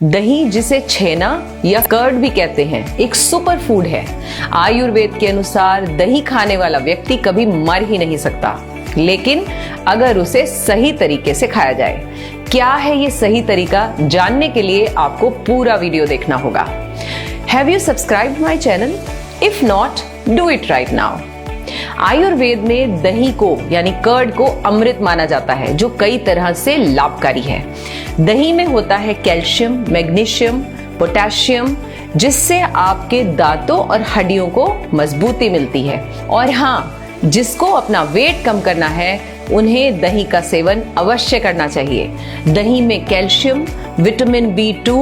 दही, जिसे छेना या कर्ड भी कहते हैं, एक सुपर फूड है। आयुर्वेद के अनुसार दही खाने वाला व्यक्ति कभी मर ही नहीं सकता, लेकिन अगर उसे सही तरीके से खाया जाए। क्या है ये सही तरीका, जानने के लिए आपको पूरा वीडियो देखना होगा। Have you subscribed my channel? If not, do it right now. Ayurveda में दही को यानी कर्ड को अमृत माना जाता है, जो कई तरह से लाभकारी है। दही में होता है कैल्शियम, मैग्नीशियम, पोटेशियम, जिससे आपके दांतों और हड्डियों को मजबूती मिलती है। और हाँ, जिसको अपना वेट कम करना है उन्हें दही का सेवन अवश्य करना चाहिए। दही में calcium, vitamin B2,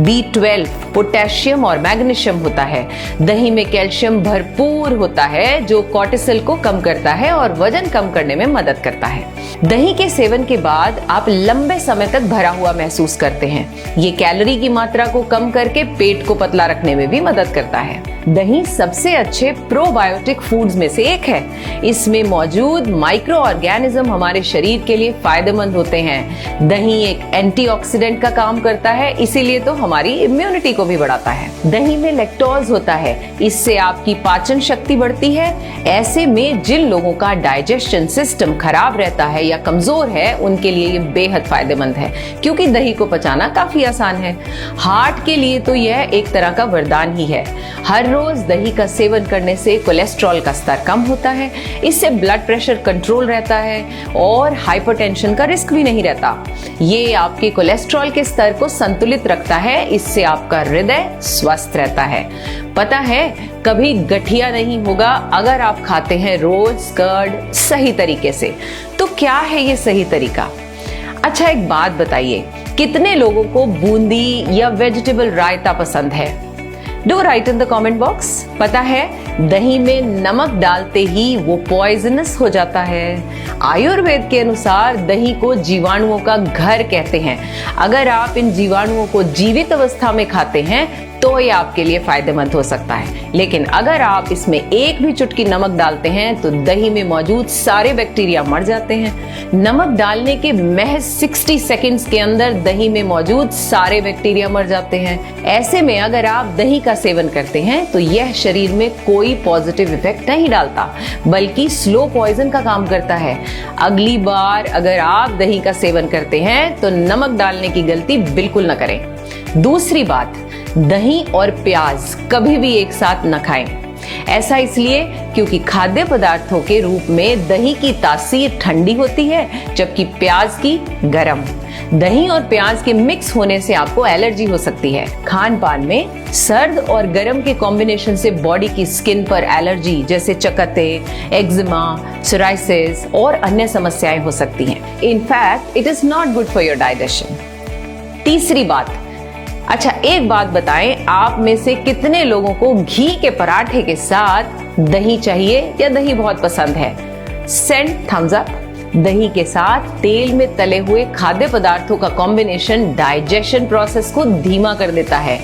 B12, potassium और मैग्नीशियम होता है। दही में कैल्शियम भरपूर होता है, जो कोर्टिसोल को कम करता है और वजन कम करने में मदद करता है। दही के सेवन के बाद आप लंबे समय तक भरा हुआ महसूस करते हैं। ये कैलोरी की मात्रा को कम करके पेट को पतला रखने में भी मदद करता है। दही सबसे अच्छे प्रोबायोटिक फूड्स में से एक है। इसमें मौजूद माइक्रो ऑर्गेनिज्म हमारे शरीर के लिए फायदेमंद होते हैं। दही एक एंटीऑक्सीडेंट का काम करता है, इसीलिए तो हमारी इम्यूनिटी को भी बढ़ाता है। दही में लैक्टोज होता है, इससे आपकी पाचन शक्ति बढ़ती है। ऐसे में जिन लोगों का डाइजेशन सिस्टम खराब रहता है या कमजोर है, उनके लिए ये बेहद फायदेमंद है, क्योंकि दही को पचाना काफी आसान है। हार्ट के लिए तो यह एक तरह का वरदान ही है। हर रोज दही का सेवन करने से कोलेस्ट्रॉल का स्तर कम होता है, इससे ब्लड प्रेशर कंट्रोल रहता है और हाइपरटेंशन का रिस्क भी नहीं रहता। ये आपके कोलेस्ट्रॉल के स्तर को संतुलित रखता है, इससे आपका हृदय स्वस्थ रहता है। पता है, कभी गठिया नहीं होगा अगर आप खाते हैं रोज कर्ड सही तरीके से। तो क्या है ये सही तरीका? अच्छा, एक बात बताइए, कितने लोगों को बूंदी या वेजिटेबल रायता पसंद है? Do right in the comment box. पता है, दही में नमक डालते ही वो पॉइजनस हो जाता है। आयुर्वेद के अनुसार दही को जीवाणुओं का घर कहते हैं। अगर आप इन जीवाणुओं को जीवित अवस्था में खाते हैं तो ये आपके लिए फायदेमंद हो सकता है, लेकिन अगर आप इसमें एक भी चुटकी नमक डालते हैं तो दही में मौजूद सारे बैक्टीरिया मर जाते हैं। नमक डालने के महज 60 सेकंड्स के अंदर दही में मौजूद सारे बैक्टीरिया मर जाते हैं। ऐसे में अगर आप दही का सेवन करते हैं तो यह शरीर में कोई पॉजिटिव इफेक्ट नहीं डालता, बल्कि स्लो पॉइजन का काम करता है। अगली बार अगर आप दही का सेवन करते हैं तो नमक डालने की गलती बिल्कुल न करें। दूसरी बात, दही और प्याज कभी भी एक साथ न खाएं। ऐसा इसलिए क्योंकि खाद्य पदार्थों के रूप में दही की तासीर ठंडी होती है, जबकि प्याज की गर्म। दही और प्याज के मिक्स होने से आपको एलर्जी हो सकती है। खान पान में सर्द और गर्म के कॉम्बिनेशन से बॉडी की स्किन पर एलर्जी जैसे चकत्ते, एक्जिमा, सोराइसिस और अन्य समस्याएं हो सकती हैं। In fact it is not good for your digestion. तीसरी बात, अच्छा एक बात बताएं, आप में से कितने लोगों को घी के पराठे के साथ दही चाहिए या दही बहुत पसंद है? Send thumbs up. दही के साथ तेल में तले हुए खाद्य पदार्थों का कॉम्बिनेशन डाइजेशन प्रोसेस को धीमा कर देता है।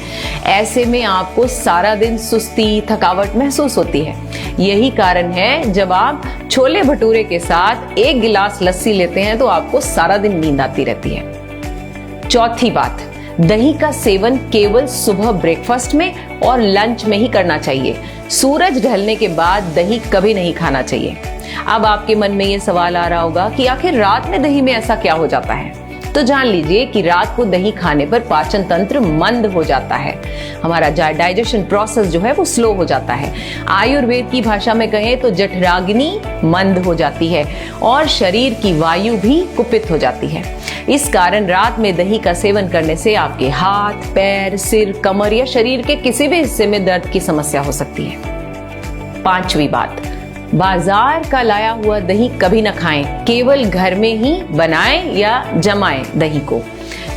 ऐसे में आपको सारा दिन सुस्ती, थकावट महसूस होती है। यही कारण है जब आप छोले भटूरे के साथ एक गिलास लस्सी लेते हैं तो आपको सारा दिन नींद आती रहती है। चौथी बात, दही का सेवन केवल सुबह ब्रेकफास्ट में और लंच में ही करना चाहिए। सूरज ढलने के बाद दही कभी नहीं खाना चाहिए। अब आपके मन में ये सवाल आ रहा होगा कि आखिर रात में दही में ऐसा क्या हो जाता है? तो जान लीजिए कि रात को दही खाने पर पाचन तंत्र मंद हो जाता है। हमारा डाइजेशन प्रोसेस जो है वो स्लो हो जाता है। आयुर्वेद की भाषा में कहें तो जठराग्नि मंद हो जाती है और शरीर की वायु भी कुपित हो जाती है। इस कारण रात में दही का सेवन करने से आपके हाथ, पैर, सिर, कमर या शरीर के किसी भी हिस्से में दर्द की समस्या हो सकती है। पांचवी बात, बाजार का लाया हुआ दही कभी न खाएं। केवल घर में ही बनाएं या जमाएं दही को,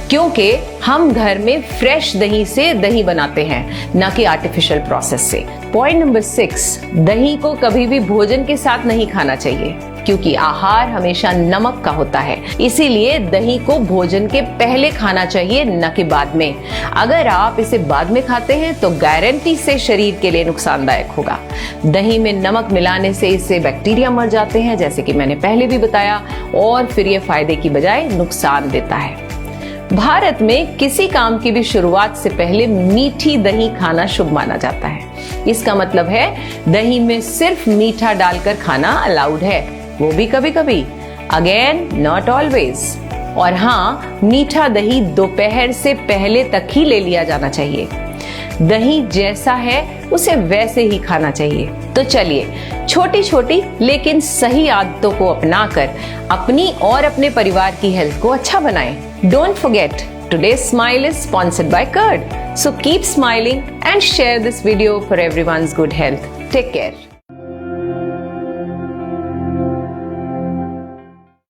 क्योंकि हम घर में फ्रेश दही से दही बनाते हैं, न कि आर्टिफिशियल प्रोसेस से। पॉइंट नंबर 6, दही को कभी भी भोजन के साथ नहीं खाना चाहिए, क्योंकि आहार हमेशा नमक का होता है। इसीलिए दही को भोजन के पहले खाना चाहिए, न कि बाद में। अगर आप इसे बाद में खाते हैं तो गारंटी से शरीर के लिए नुकसानदायक होगा। दही में नमक मिलाने से इससे बैक्टीरिया मर जाते हैं, जैसे कि मैंने पहले भी बताया, और फिर ये फायदे की बजाय नुकसान देता है। भारत में किसी काम की भी शुरुआत से पहले मीठी दही खाना शुभ माना जाता है। इसका मतलब है दही में सिर्फ मीठा डालकर खाना अलाउड है, वो भी कभी कभी, अगेन नॉट ऑलवेज। और हाँ, मीठा दही दोपहर से पहले तक ही ले लिया जाना चाहिए। दही जैसा है उसे वैसे ही खाना चाहिए। तो चलिए छोटी छोटी लेकिन सही आदतों को अपनाकर अपनी और अपने परिवार की हेल्थ को अच्छा बनाएं। Don't forget, today's smile is sponsored by Curd. So keep smiling and share this video for everyone's good health. Take care.